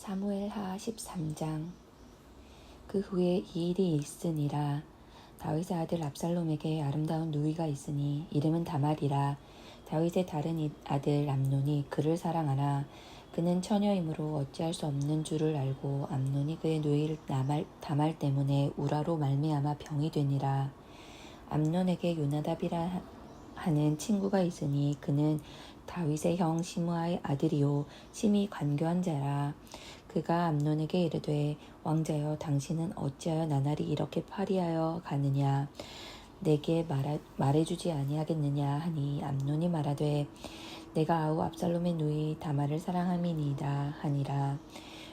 사무엘하 13장. 그 후에 이 일이 있으니라. 다윗의 아들 압살롬에게 아름다운 누이가 있으니 이름은 다말이라. 다윗의 다른 아들 암논이 그를 사랑하나 그는 처녀이므로 어찌할 수 없는 줄을 알고 암논이 그의 누이 다말 때문에 우라로 말미암아 병이 되니라. 암논에게 요나답이라 하는 친구가 있으니 그는 다윗의 형 시므아의 아들이요 심히 관교한 자라. 그가 암논에게 이르되 왕자여 당신은 어찌하여 나날이 이렇게 파리하여 가느냐 내게 말해주지 아니하겠느냐 하니 암논이 말하되 내가 아우 압살롬의 누이 다말을 사랑함이니이다 하니라.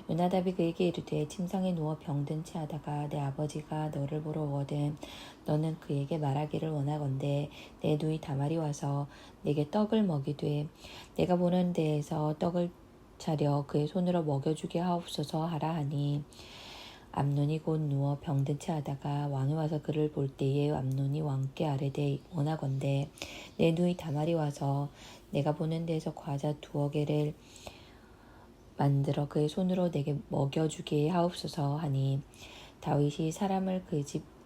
요나답이 그에게 이르되 침상에 누워 병든 채 하다가 내 아버지가 너를 보러 오거든 너는 그에게 말하기를 원하건대 내 누이 다말이 와서 내게 떡을 먹이되 내가 보는 데에서 떡을 차려 그의 손으로 먹여주게 하옵소서 하라 하니 암논이 곧 누워 병든 채 하다가 왕이 와서 그를 볼 때에 암논이 왕께 아뢰되 원하건대 내 누이 다말이 와서 내가 보는 데에서 과자 2개를 만들어 그의 손으로 내게 먹여주게 하옵소서 하니 다윗이 사람을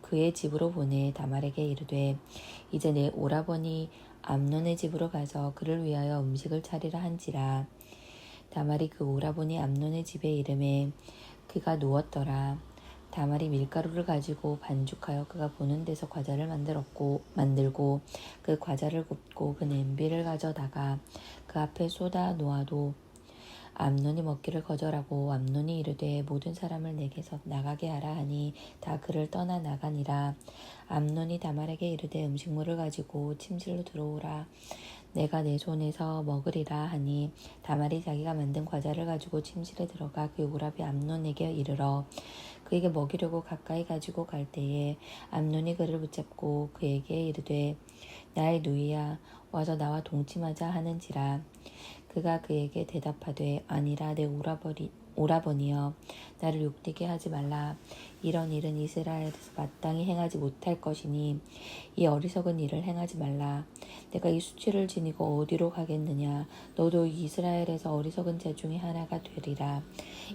그의 집으로 보내 다말에게 이르되 이제 내 오라버니 암논의 집으로 가서 그를 위하여 음식을 차리라 한지라. 다말이 그 오라버니 암논의 집에 이르매 그가 누웠더라. 다말이 밀가루를 가지고 반죽하여 그가 보는 데서 과자를 만들고 그 과자를 굽고 그 냄비를 가져다가 그 앞에 쏟아 놓아도 암논이 먹기를 거절하고 암논이 이르되 모든 사람을 내게서 나가게 하라 하니 다 그를 떠나 나가니라. 암논이 다말에게 이르되 음식물을 가지고 침실로 들어오라. 내가 내 손에서 먹으리라 하니 다말이 자기가 만든 과자를 가지고 침실에 들어가 그 오라비 암논에게 이르러 그에게 먹이려고 가까이 가지고 갈 때에 암논이 그를 붙잡고 그에게 이르되 나의 누이야 와서 나와 동침하자 하는지라. 그가 그에게 대답하되 아니라 내 오라버니여 나를 욕되게 하지 말라. 이런 일은 이스라엘에서 마땅히 행하지 못할 것이니 이 어리석은 일을 행하지 말라. 내가 이 수치를 지니고 어디로 가겠느냐. 너도 이스라엘에서 어리석은 자 중에 하나가 되리라.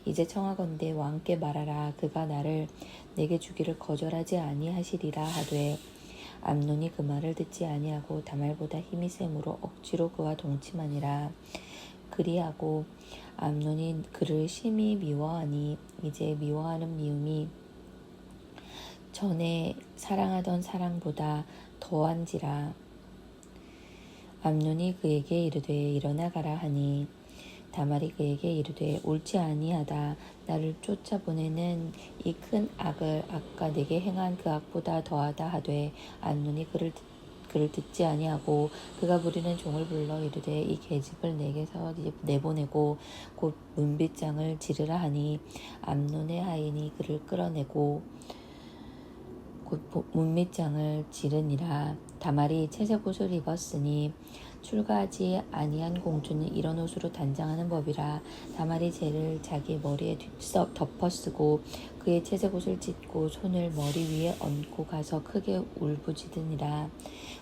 이제 청하건대 왕께 말하라. 그가 나를 내게 주기를 거절하지 아니하시리라 하되 암논이 그 말을 듣지 아니하고 다말보다 힘이 셈으로 억지로 그와 동침하니라. 그리하고 암논이 그를 심히 미워하니 이제 미워하는 미움이 전에 사랑하던 사랑보다 더한지라. 암논이 그에게 이르되 일어나 가라 하니 다말이 그에게 이르되 옳지 아니하다. 나를 쫓아보내는 이 큰 악을 아까 내게 행한 그 악보다 더하다 하되 암논이 그를 듣지 아니하고 그가 부리는 종을 불러 이르되 이 계집을 내게서 내보내고 곧 문빗장을 지르라 하니 암논의 하인이 그를 끌어내고 곧 문빗장을 지르니라. 다말이 채색 옷을 입었으니 출가하지 아니한 공주는 이런 옷으로 단장하는 법이라. 다말이 쟤를 자기 머리에 덮어쓰고 그의 채색 옷을 찢고 손을 머리 위에 얹고 가서 크게 울부짖으니라.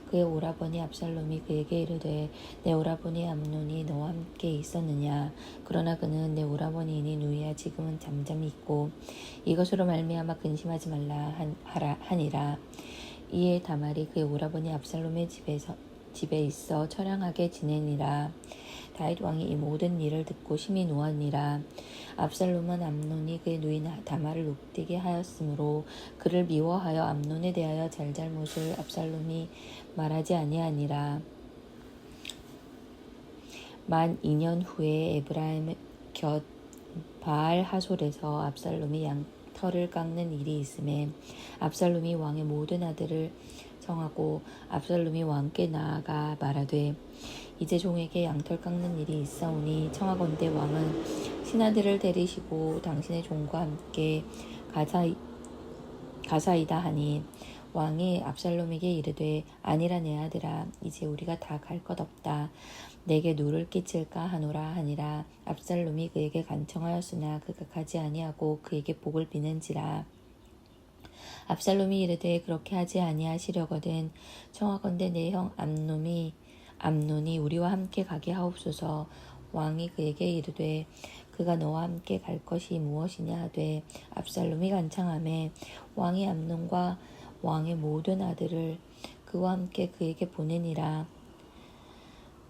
그의 오라버니 압살롬이 그에게 이르되 내 오라버니 암논이 너와 함께 있었느냐. 그러나 그는 내 오라버니이니 누이야 지금은 잠잠히 있고 이것으로 말미암아 근심하지 말라 하니라. 이에 다말이 그의 오라버니 압살롬의 집에 있어 처량하게 지내니라. 다윗 왕이 이 모든 일을 듣고 심히 노하니라. 압살롬은 암논이 그의 누이 다말을 욕되게 하였으므로 그를 미워하여 암논에 대하여 잘잘못을 압살롬이 말하지 아니하니라. 만 2년 후에 에브라임 곁 바알 하솔에서 압살롬이 양털을 깎는 일이 있음에 압살롬이 왕의 모든 아들을 청하고 압살롬이 왕께 나아가 말하되 이제 종에게 양털 깎는 일이 있사오니 청하건대 왕은 신하들을 데리시고 당신의 종과 함께 가사이다 하니 왕이 압살롬에게 이르되 아니라 내 아들아 이제 우리가 다 갈 것 없다. 내게 누를 끼칠까 하노라 하니라. 압살롬이 그에게 간청하였으나 그가 가지 아니하고 그에게 복을 비는지라. 압살롬이 이르되 그렇게 하지 아니하시려거든 청하건대 내 형 암논이 우리와 함께 가게 하옵소서. 왕이 그에게 이르되 그가 너와 함께 갈 것이 무엇이냐 하되 압살롬이 간청하매 왕이 암논과 왕의 모든 아들을 그와 함께 그에게 보내니라.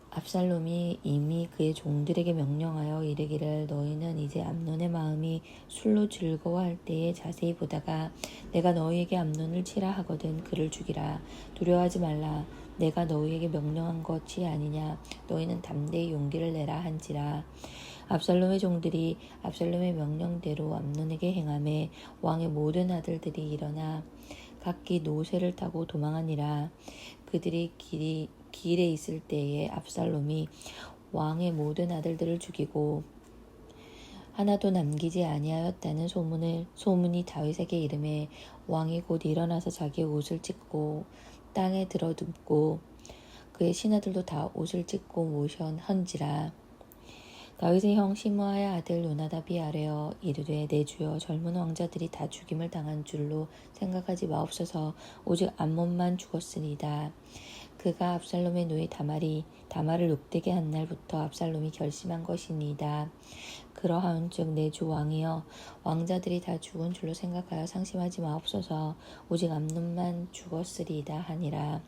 압살롬이 이미 그의 종들에게 명령하여 이르기를 너희는 이제 암논의 마음이 술로 즐거워할 때에 자세히 보다가 내가 너희에게 암논을 치라 하거든 그를 죽이라. 두려워하지 말라. 내가 너희에게 명령한 것이 아니냐. 너희는 담대히 용기를 내라 한지라. 압살롬의 종들이 압살롬의 명령대로 암논에게 행하매 왕의 모든 아들들이 일어나 각기 노새를 타고 도망하니라. 그들이 길에 있을 때에 압살롬이 왕의 모든 아들들을 죽이고 하나도 남기지 아니하였다는 소문이 다윗에게 이르매 왕이 곧 일어나서 자기의 옷을 찢고 땅에 들어눕고 그의 신하들도 다 옷을 찢고 모션한지라. 다윗의 형 시므아의 아들 요나답이 아뢰어 이르되 내 주여 젊은 왕자들이 다 죽임을 당한 줄로 생각하지 마옵소서. 오직 암몬만 죽었으리이다. 그가 압살롬의 누이 다말을 욕되게 한 날부터 압살롬이 결심한 것이니이다. 그러하온즉 내 주 왕이여 왕자들이 다 죽은 줄로 생각하여 상심하지 마옵소서. 오직 암논만 죽었으리이다 하니라.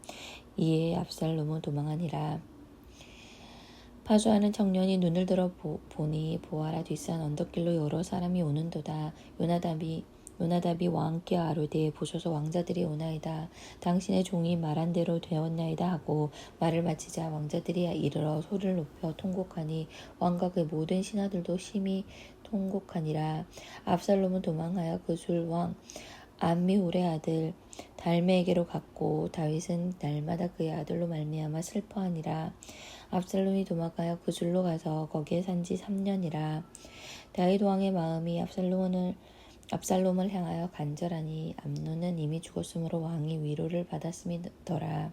이에 압살롬은 도망하니라. 파수하는 청년이 눈을 들어 보니 보아라 뒷산 언덕길로 여러 사람이 오는도다. 요나답이 왕께 아뢰되 보소서 왕자들이 오나이다. 당신의 종이 말한 대로 되었나이다 하고 말을 마치자 왕자들이 이르러 소리를 높여 통곡하니 왕과 그의 모든 신하들도 심히 통곡하니라. 압살롬은 도망하여 그술 왕 암미울의 아들 달메에게로 갔고 다윗은 날마다 그의 아들로 말미암아 슬퍼하니라. 압살롬이 도망하여 그술로 가서 거기에 산지 3년이라. 다윗 왕의 마음이 압살롬을 향하여 간절하니 암논은 이미 죽었으므로 왕이 위로를 받았음이더라.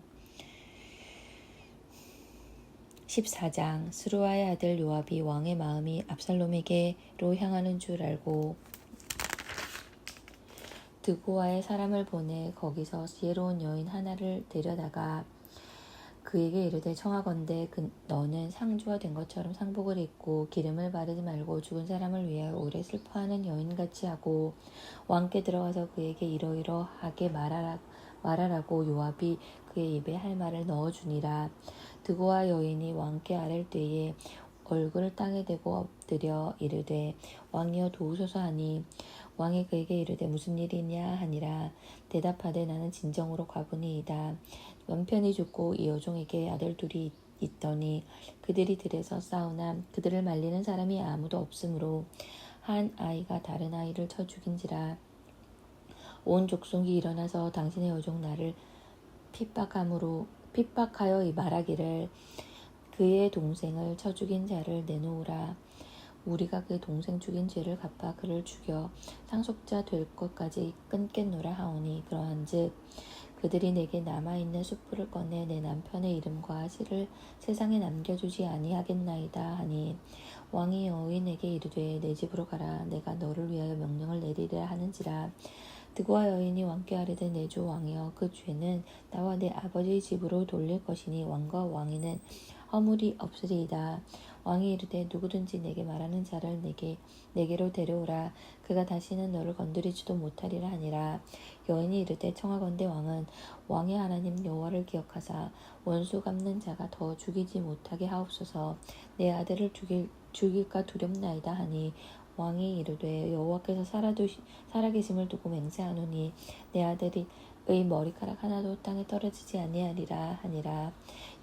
14장 스루아의 아들 요압이 왕의 마음이 압살롬에게로 향하는 줄 알고 드고아에 사람을 보내 거기서 지혜로운 여인 하나를 데려다가 그에게 이르되 청하건대 너는 상주가 된 것처럼 상복을 입고 기름을 바르지 말고 죽은 사람을 위하여 오래 슬퍼하는 여인같이 하고 왕께 들어가서 그에게 이러이러하게 말하라고 요압이 그의 입에 할 말을 넣어주니라. 드고아 여인이 왕께 아랠 때에 얼굴을 땅에 대고 엎드려 이르되 왕이여 도우소서 하니 왕이 그에게 이르되 무슨 일이냐 하니라. 대답하되 나는 진정으로 과부니이다. 남편이 죽고 이 여종에게 아들 둘이 있더니 그들이 들에서 싸우나 그들을 말리는 사람이 아무도 없으므로 한 아이가 다른 아이를 쳐 죽인지라. 온 족속이 일어나서 당신의 여종 나를 핍박하여 말하기를 그의 동생을 쳐 죽인 자를 내놓으라. 우리가 그 동생 죽인 죄를 갚아 그를 죽여 상속자 될 것까지 끊겠노라 하오니 그러한즉 그들이 내게 남아있는 숯불을 꺼내 내 남편의 이름과 시를 세상에 남겨주지 아니하겠나이다 하니 왕이 여인에게 이르되 내 집으로 가라. 내가 너를 위하여 명령을 내리리라 하는지라. 드고아 여인이 왕께 아뢰되 내 주 왕이여 그 죄는 나와 내 아버지의 집으로 돌릴 것이니 왕과 왕위는 허물이 없으리이다. 왕이 이르되 누구든지 내게 말하는 자를 내게로 데려오라. 그가 다시는 너를 건드리지도 못하리라 하니라. 여인이 이르되 청하건대 왕은 왕의 하나님 여호와를 기억하사 원수 갚는 자가 더 죽이지 못하게 하옵소서. 내 아들을 죽일까 두렵나이다 하니 왕이 이르되 여호와께서 살아계심을 두고 맹세하노니 내 아들의 머리카락 하나도 땅에 떨어지지 아니하리라 하니라.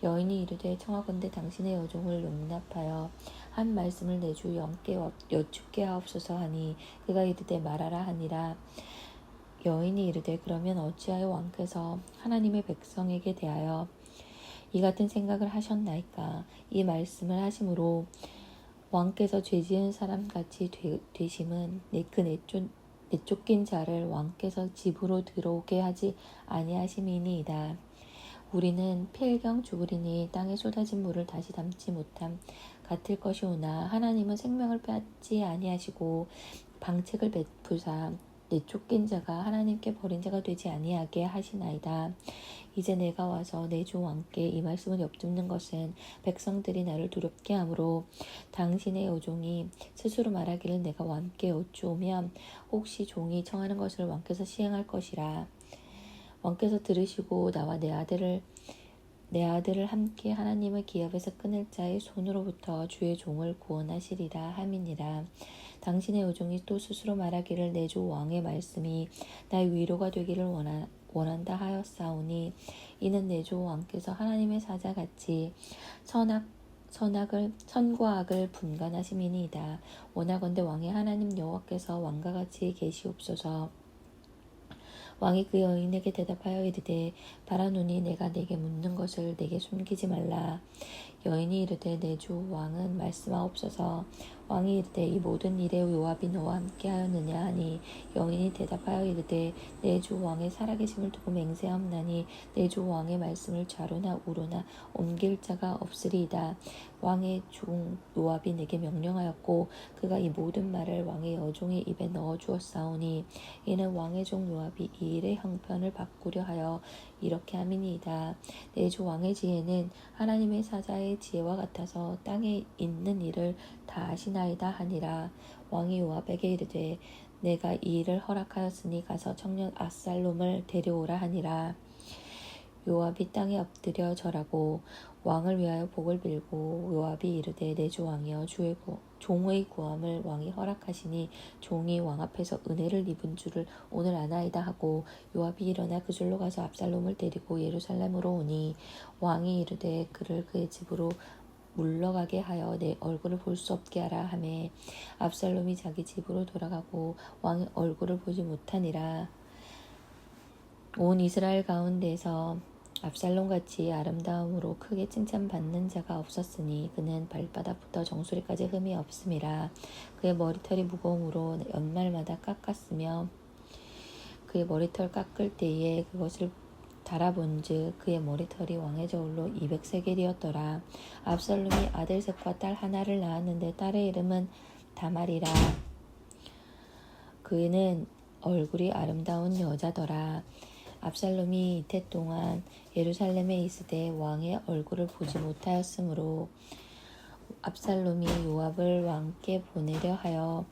여인이 이르되 청하건대 당신의 여종을 용납하여 한 말씀을 내 주 영께 여쭙게 하옵소서 하니 그가 이르되 말하라 하니라. 여인이 이르되 그러면 어찌하여 왕께서 하나님의 백성에게 대하여 이 같은 생각을 하셨나이까. 이 말씀을 하심으로 왕께서 죄지은 사람같이 되심은 내쫓긴 자를 왕께서 집으로 들어오게 하지 아니하심이니이다. 우리는 필경 죽으리니 땅에 쏟아진 물을 다시 담지 못함 같을 것이오나 하나님은 생명을 빼앗지 아니하시고 방책을 베푸사 내쫓긴 자가 하나님께 버린 자가 되지 아니하게 하시나이다. 이제 내가 와서 내 주 왕께 이 말씀을 엿듣는 것은 백성들이 나를 두렵게 하므로 당신의 여종이 스스로 말하기를 내가 왕께 여쭈오면 혹시 종이 청하는 것을 왕께서 시행할 것이라. 왕께서 들으시고 나와 내 아들을 함께 하나님의 기업에서 끊을 자의 손으로부터 주의 종을 구원하시리라 함이니라. 당신의 여종이 또 스스로 말하기를 내 주 왕의 말씀이 나의 위로가 되기를 원한다 하였사오니 이는 내 주 왕께서 하나님의 사자같이 선과 악을 분간하심이니이다. 원하건대 왕의 하나님 여호와께서 왕과 같이 계시옵소서. 왕이 그 여인에게 대답하여 이르되 바라노니 내가 내게 묻는 것을 내게 숨기지 말라. 여인이 이르되 내 주 왕은 말씀하옵소서. 왕이 이르되 이 모든 일에 요압이 너와 함께 하였느냐 하니 여인이 대답하여 이르되 내 주 왕의 살아계심을 두고 맹세하옵나니 내 주 왕의 말씀을 좌로나 우로나 옮길 자가 없으리이다. 왕의 종 요압이 내게 명령하였고 그가 이 모든 말을 왕의 여종의 입에 넣어 주었사오니 이는 왕의 종 요압이 이 일의 형편을 바꾸려 하여 이렇게 함이니이다. 내 주 왕의 지혜는 하나님의 사자의 지혜와 같아서 땅에 있는 일을 다 아시나이다 하니라. 왕이 요압에게 이르되 내가 이 일을 허락하였으니 가서 청년 압살롬을 데려오라 하니라. 요압이 땅에 엎드려 절하고 왕을 위하여 복을 빌고 요압이 이르되 내 주 왕이여 주의 종의 구함을 왕이 허락하시니 종이 왕 앞에서 은혜를 입은 줄을 오늘 아나이다 하고 요압이 일어나 그 줄로 가서 압살롬을 데리고 예루살렘으로 오니 왕이 이르되 그를 그의 집으로 물러가게 하여 내 얼굴을 볼 수 없게 하라 하매 압살롬이 자기 집으로 돌아가고 왕의 얼굴을 보지 못하니라. 온 이스라엘 가운데에서 압살롬같이 아름다움으로 크게 칭찬받는 자가 없었으니 그는 발바닥부터 정수리까지 흠이 없음이라. 그의 머리털이 무거움으로 연말마다 깎았으며 그의 머리털 깎을 때에 그것을 달아본즉 그의 머리털이 왕의 저울로 200세겔이었더라. 압살롬이 아들 셋과 딸 하나를 낳았는데 딸의 이름은 다말이라. 그는 얼굴이 아름다운 여자더라. 압살롬이 이태 동안 예루살렘에 있으되 왕의 얼굴을 보지 못하였으므로 압살롬이 요압을 왕께 보내려 하여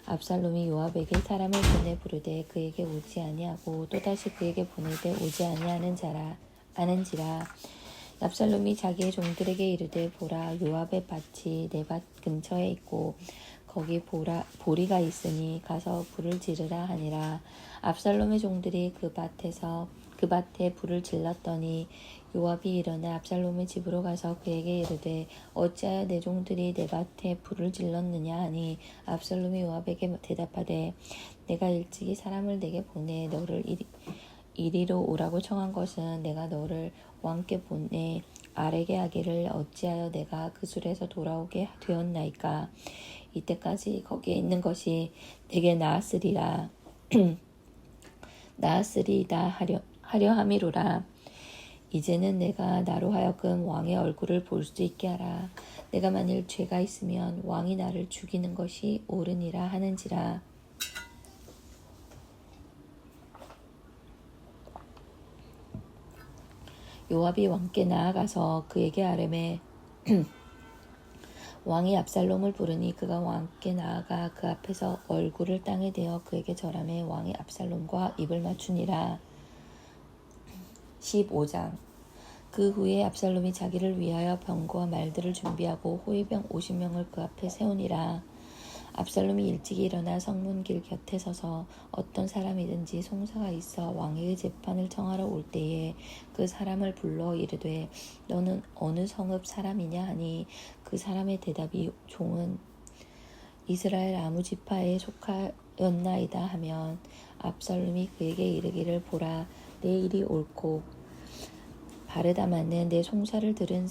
압살롬이 요압에게 사람을 보내 부르되 그에게 오지 아니하고 또다시 그에게 보내되 오지 아는지라. 압살롬이 자기의 종들에게 이르되 보라 요압의 밭이 내 밭 근처에 있고 거기 보리가 있으니 가서 불을 지르라 하니라. 압살롬의 종들이 그 밭에 불을 질렀더니 요압이 일어나 압살롬의 집으로 가서 그에게 이르되 어찌하여 내 종들이 내 밭에 불을 질렀느냐 하니 압살롬이 요압에게 대답하되 내가 일찍이 사람을 내게 보내 너를 이리로 오라고 청한 것은 내가 너를 왕께 보내 아뢰게 하기를 어찌하여 내가 그 술에서 돌아오게 되었나이까. 이때까지 거기에 있는 것이 내게 나았으리이다 하려 함이로라. 이제는 내가 나로 하여금 왕의 얼굴을 볼 수 있게 하라. 내가 만일 죄가 있으면 왕이 나를 죽이는 것이 옳으니라 하는지라. 요압이 왕께 나아가서 그에게 아뢰매 왕이 압살롬을 부르니 그가 왕께 나아가 그 앞에서 얼굴을 땅에 대어 그에게 절하매 왕이 압살롬과 입을 맞추니라. 15장. 그 후에 압살롬이 자기를 위하여 병거와 말들을 준비하고 호위병 50명을 그 앞에 세우니라. 압살롬이 일찍이 일어나 성문길 곁에 서서 어떤 사람이든지 송사가 있어 왕에게 재판을 청하러 올 때에 그 사람을 불러 이르되 너는 어느 성읍 사람이냐 하니 그 사람의 대답이 종은 이스라엘 아무 지파에 속하였나이다 하면 압살롬이 그에게 이르기를 보라 내 일이 옳고 바르다마는 내 송사를 들을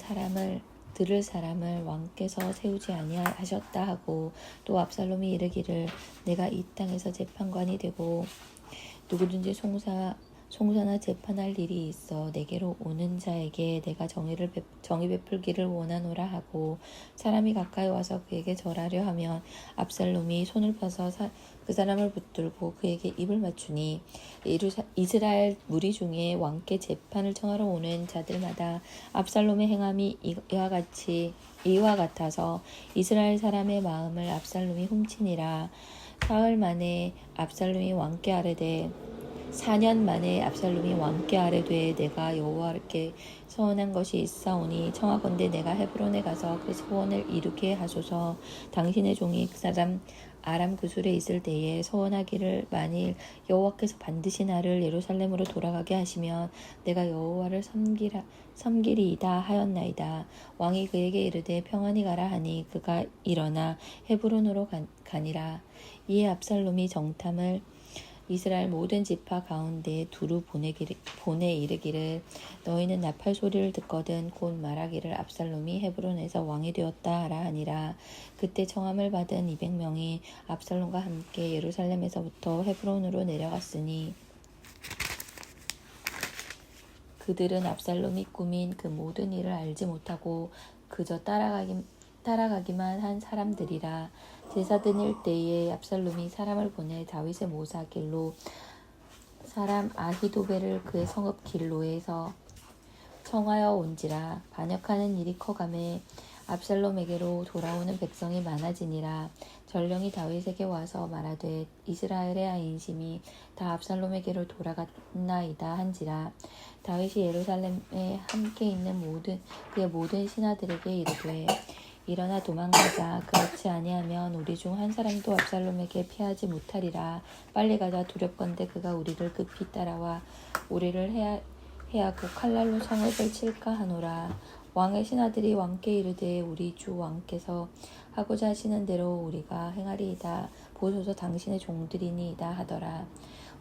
사람을 왕께서 세우지 아니하셨다 하고 또 압살롬이 이르기를 내가 이 땅에서 재판관이 되고 누구든지 송사가 송사나 재판할 일이 있어 내게로 오는 자에게 내가 정의 베풀기를 원하노라 하고 사람이 가까이 와서 그에게 절하려 하면 압살롬이 손을 펴서 그 사람을 붙들고 그에게 입을 맞추니 이스라엘 무리 중에 왕께 재판을 청하러 오는 자들마다 압살롬의 행함이 이와 같아서 이스라엘 사람의 마음을 압살롬이 훔치니라. 사흘 만에 압살롬이 왕께 아뢰되 4년 만에 압살롬이 왕께 아뢰되 내가 여호와께 서원한 것이 있사오니 청하건대 내가 헤브론에 가서 그 소원을 이루게 하소서. 당신의 종이 그 사람 아람 구술에 있을 때에 서원하기를 만일 여호와께서 반드시 나를 예루살렘으로 돌아가게 하시면 내가 여호와를 섬기리이다 하였나이다. 왕이 그에게 이르되 평안히 가라 하니 그가 일어나 헤브론으로 가니라. 이에 압살롬이 정탐을 이스라엘 모든 지파 가운데 두루 보내 이르기를 너희는 나팔 소리를 듣거든 곧 말하기를 압살롬이 헤브론에서 왕이 되었다 하라 하니라. 그때 청함을 받은 200명이 압살롬과 함께 예루살렘에서부터 헤브론으로 내려갔으니 그들은 압살롬이 꾸민 그 모든 일을 알지 못하고 그저 따라가기만 한 사람들이라. 제사 드릴 때에 압살롬이 사람을 보내 다윗의 모사 길로 사람 아히도벨을 그의 성읍 길로에서 청하여 온지라. 반역하는 일이 커가매 압살롬에게로 돌아오는 백성이 많아지니라. 전령이 다윗에게 와서 말하되 이스라엘의 인심이 다 압살롬에게로 돌아갔나이다 한지라. 다윗이 예루살렘에 함께 있는 그의 모든 신하들에게 이르되 일어나 도망가자. 그렇지 아니하면 우리 중 한 사람도 압살롬에게 피하지 못하리라. 빨리 가자. 두렵건대 그가 우리를 급히 따라와 우리를 해하고 칼날로 성읍을 칠까 하노라. 왕의 신하들이 왕께 이르되 우리 주 왕께서 하고자 하시는 대로 우리가 행하리이다. 보소서 당신의 종들이니이다 하더라.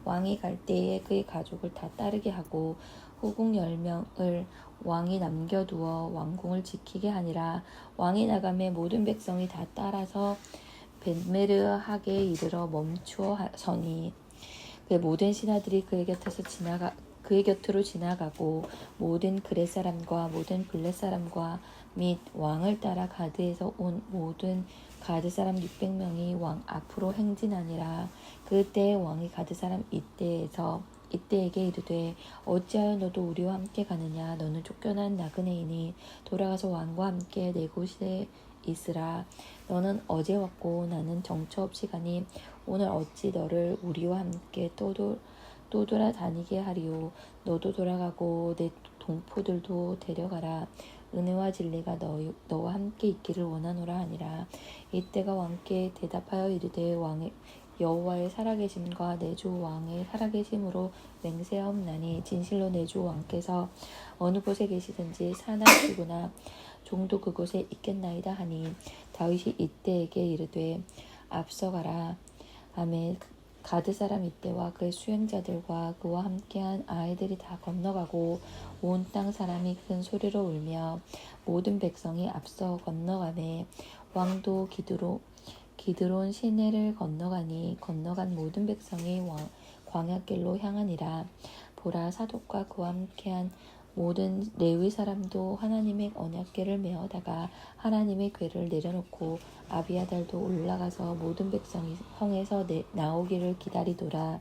왕이 갈 때에 그의 가족을 다 따르게 하고 후궁 10명을 왕이 남겨두어 왕궁을 지키게 하니라. 왕이 나가매 모든 백성이 다 따라서 벳메르하게 이르러 멈추어 서니 그의 모든 신하들이 그의 곁으로 지나가고 모든 그렛 사람과 모든 블렛 사람과 및 왕을 따라 가드에서 온 모든 가드 사람 600명이 왕 앞으로 행진하니라. 그때 왕이 가드 사람 이때에게 이르되 어찌하여 너도 우리와 함께 가느냐. 너는 쫓겨난 나그네이니 돌아가서 왕과 함께 내 곳에 있으라. 너는 어제 왔고 나는 정처 없이 가니 오늘 어찌 너를 우리와 함께 또 돌아다니게 하리요. 너도 돌아가고 내 동포들도 데려가라. 은혜와 진리가 너와 함께 있기를 원하노라 하니라. 이때가 왕께 대답하여 이르되 왕의 여호와의 살아계심과 내 주 왕의 살아계심으로 맹세하옵나니 진실로 내 주 왕께서 어느 곳에 계시든지 사나 죽으나 종도 그곳에 있겠나이다 하니 다윗이 이때에게 이르되 앞서가라 하매 가드 사람 이때와 그의 수행자들과 그와 함께한 아이들이 다 건너가고 온 땅 사람이 큰 소리로 울며 모든 백성이 앞서 건너가매 왕도 기드론 시내를 건너간 모든 백성이 광야길로 향하니라. 보라 사독과 그와 함께한 모든 레위 사람도 하나님의 언약궤를 메어다가 하나님의 궤를 내려놓고 아비아달도 올라가서 모든 백성이 성에서 나오기를 기다리더라.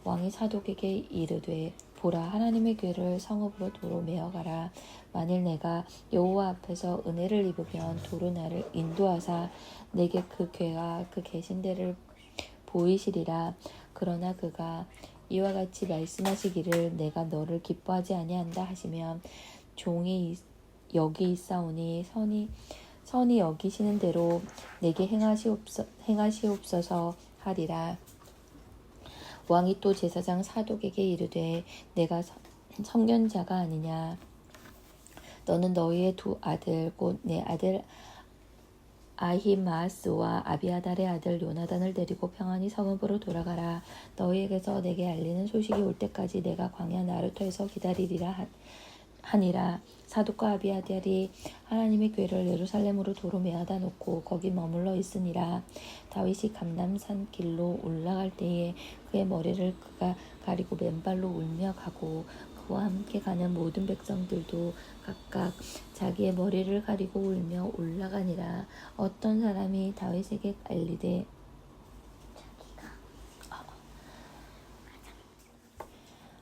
왕이 사독에게 이르되 보라 하나님의 궤를 성읍으로 도로 메어가라. 만일 내가 여호와 앞에서 은혜를 입으면 도로 나를 인도하사 내게 그 궤가 그 계신 데를 보이시리라. 그러나 그가 이와 같이 말씀하시기를 내가 너를 기뻐하지 아니한다 하시면 종이 여기 있사오니 선이 여기시는 대로 내게 행하시옵소서 하리라. 왕이 또 제사장 사독에게 이르되 내가 선견자가 아니냐. 너는 너희의 두 아들 곧 내 아들 아히마아스와 아비아달의 아들 요나단을 데리고 평안히 성읍으로 돌아가라. 너희에게서 내게 알리는 소식이 올 때까지 내가 광야 나루터에서 기다리리라 하니라. 사독과 아비아달이 하나님의 궤를 예루살렘으로 도로 메아다 놓고 거기 머물러 있으니라. 다윗이 감람산 길로 올라갈 때에 그의 머리를 그가 가리고 맨발로 울며 가고 그와 함께 가는 모든 백성들도 각각 자기의 머리를 가리고 울며 올라가니라. 어떤 사람이 다윗에게 알리되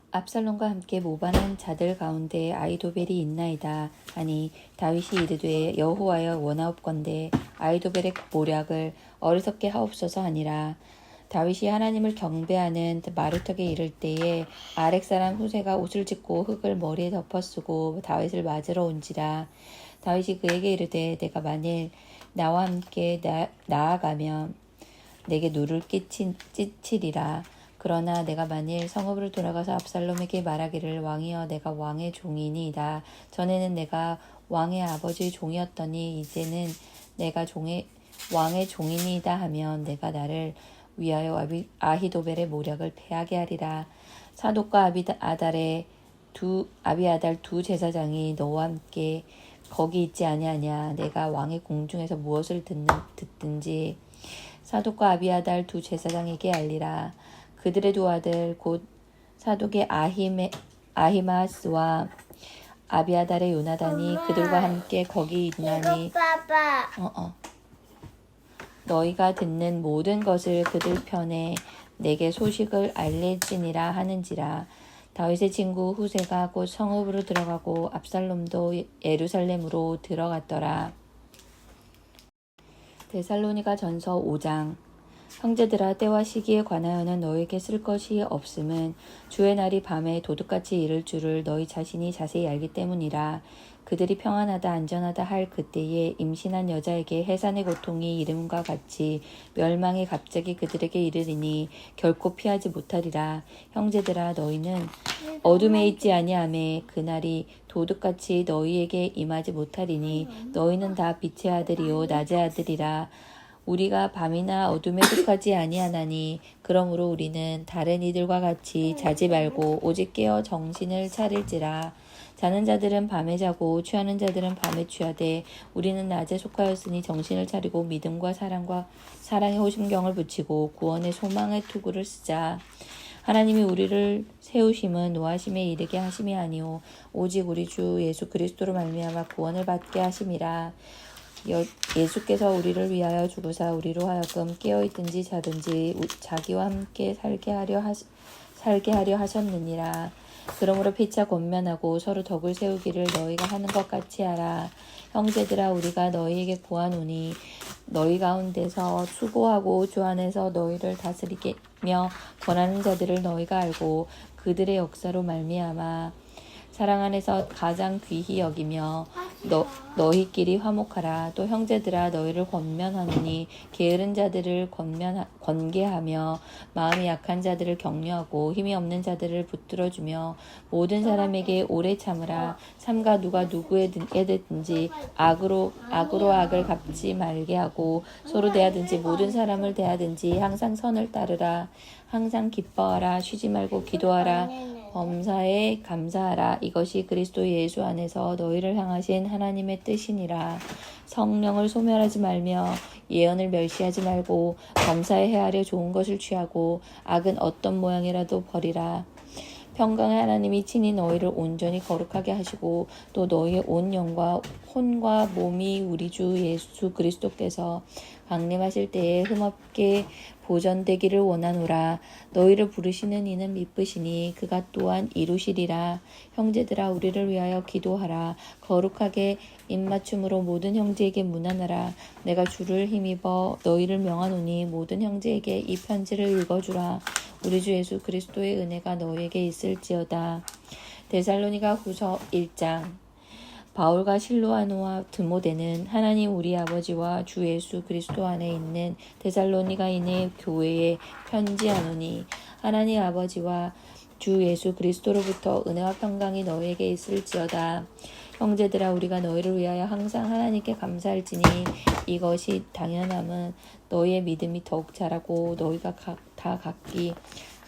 압살롬과 함께 모반한 자들 가운데 아히도벨이 있나이다 하니 다윗이 이르되 여호와여 원하옵건대 아히도벨의 모략을 어리석게 하옵소서 하니라. 다윗이 하나님을 경배하는 마루턱에 이를 때에 아렉 사람 후세가 옷을 찢고 흙을 머리에 덮어 쓰고 다윗을 맞으러 온지라. 다윗이 그에게 이르되 내가 만일 나와 함께 나아가면 내게 누를 찢치리라. 그러나 내가 만일 성읍으로 돌아가서 압살롬에게 말하기를 왕이여 내가 왕의 종이니이다. 전에는 내가 왕의 아버지의 종이었더니 이제는 내가 왕의 종이니이다 하면 내가 나를 위하여 아히도벨의 모략을 패하게 하리라. 사독과 아비아달 두 제사장이 너와 함께 거기 있지 아니하냐. 내가 왕의 공중에서 무엇을 듣든지 사독과 아비아달 두 제사장에게 알리라. 그들의 두 아들 곧 사독의 아히마스와 아비아달의 요나단이 그들과 함께 거기 있나니 너희가 듣는 모든 것을 그들 편에 내게 소식을 알릴지니라 하는지라. 다윗의 친구 후세가 곧 성읍으로 들어가고 압살롬도 예루살렘으로 들어갔더라. 데살로니가 전서 5장. 형제들아 때와 시기에 관하여는 너에게 쓸 것이 없음은 주의 날이 밤에 도둑같이 이를 줄을 너희 자신이 자세히 알기 때문이라. 그들이 평안하다 안전하다 할 그때에 임신한 여자에게 해산의 고통이 이름과 같이 멸망이 갑자기 그들에게 이르리니 결코 피하지 못하리라. 형제들아 너희는 어둠에 있지 아니하매 그날이 도둑같이 너희에게 임하지 못하리니 너희는 다 빛의 아들이요 낮의 아들이라. 우리가 밤이나 어둠에 속하지 아니하나니 그러므로 우리는 다른 이들과 같이 자지 말고 오직 깨어 정신을 차릴지라. 자는 자들은 밤에 자고 취하는 자들은 밤에 취하되 우리는 낮에 속하였으니 정신을 차리고 믿음과 사랑의 호심경을 붙이고 구원의 소망의 투구를 쓰자. 하나님이 우리를 세우심은 노하심에 이르게 하심이 아니오 오직 우리 주 예수 그리스도로 말미암아 구원을 받게 하심이라. 예수께서 우리를 위하여 죽으사 우리로 하여금 깨어있든지 자든지 자기와 함께 살게 하려 하셨느니라. 그러므로 피차 권면하고 서로 덕을 세우기를 너희가 하는 것 같이 하라. 형제들아 우리가 너희에게 구하노니 너희 가운데서 수고하고 주 안에서 너희를 다스리며 권하는 자들을 너희가 알고 그들의 역사로 말미암아 사랑 안에서 가장 귀히 여기며 너희끼리 화목하라. 또 형제들아 너희를 권면하노니 게으른 자들을 권계하며 마음이 약한 자들을 격려하고 힘이 없는 자들을 붙들어주며 모든 사람에게 오래 참으라. 삼가 누가 누구에게든지 악으로 악을 갚지 말게 하고 서로 대하든지 모든 사람을 대하든지 항상 선을 따르라. 항상 기뻐하라. 쉬지 말고 기도하라. 범사에 감사하라. 이것이 그리스도 예수 안에서 너희를 향하신 하나님의 뜻이니라. 성령을 소멸하지 말며 예언을 멸시하지 말고 범사에 헤아려 좋은 것을 취하고 악은 어떤 모양이라도 버리라. 평강의 하나님이 친히 너희를 온전히 거룩하게 하시고 또 너희의 온 영과 혼과 몸이 우리 주 예수 그리스도께서 강림하실 때에 흠없게 보전되기를 원하노라. 너희를 부르시는 이는 미쁘시니 그가 또한 이루시리라. 형제들아 우리를 위하여 기도하라. 거룩하게 입맞춤으로 모든 형제에게 문안하라. 내가 주를 힘입어 너희를 명하노니 모든 형제에게 이 편지를 읽어주라. 우리 주 예수 그리스도의 은혜가 너희에게 있을지어다. 데살로니가 후서 1장. 바울과 실로아노와 드모데는 하나님 우리 아버지와 주 예수 그리스도 안에 있는 데살로니가인의 교회에 편지하노니 하나님 아버지와 주 예수 그리스도로부터 은혜와 평강이 너희에게 있을지어다. 형제들아 우리가 너희를 위하여 항상 하나님께 감사할지니 이것이 당연함은 너희의 믿음이 더욱 자라고 너희가 다 각기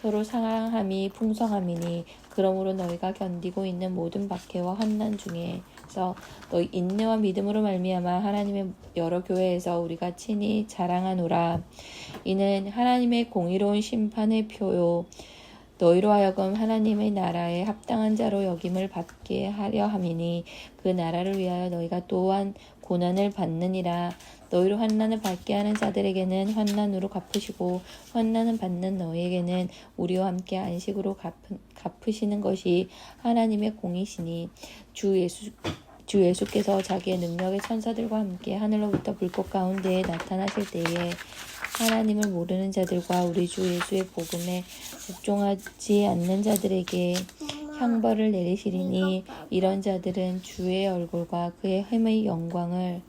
서로 사랑함이 풍성함이니 그러므로 너희가 견디고 있는 모든 박해와 환난 중에서 너희 인내와 믿음으로 말미암아 하나님의 여러 교회에서 우리가 친히 자랑하노라. 이는 하나님의 공의로운 심판의 표요 너희로 하여금 하나님의 나라에 합당한 자로 여김을 받게 하려 함이니 그 나라를 위하여 너희가 또한 고난을 받느니라. 너희로 환난을 받게 하는 자들에게는 환난으로 갚으시고 환난을 받는 너희에게는 우리와 함께 안식으로 갚으시는 것이 하나님의 공이시니 주 예수께서 자기의 능력의 천사들과 함께 하늘로부터 불꽃 가운데에 나타나실 때에 하나님을 모르는 자들과 우리 주 예수의 복음에 복종하지 않는 자들에게 형벌을 내리시리니 이런 자들은 주의 얼굴과 그의 힘의 영광을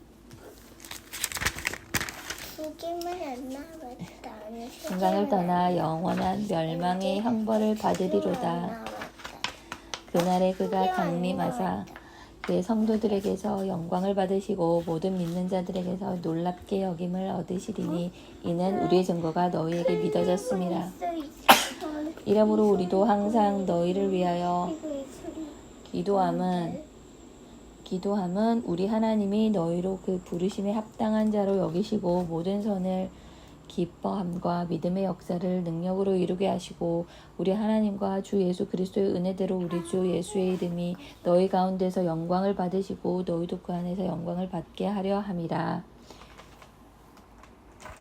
건강을 떠나 영원한 멸망의 형벌을 받으리로다. 그날에 그가 강림하사 그의 성도들에게서 영광을 받으시고 모든 믿는 자들에게서 놀랍게 여김을 얻으시리니 이는 우리의 증거가 너희에게 믿어졌음이라. 이러므로 우리도 항상 너희를 위하여 기도함은 우리 하나님이 너희로 그 부르심에 합당한 자로 여기시고 모든 선을 기뻐함과 믿음의 역사를 능력으로 이루게 하시고 우리 하나님과 주 예수 그리스도의 은혜대로 우리 주 예수의 이름이 너희 가운데서 영광을 받으시고 너희도 그 안에서 영광을 받게 하려 함이라.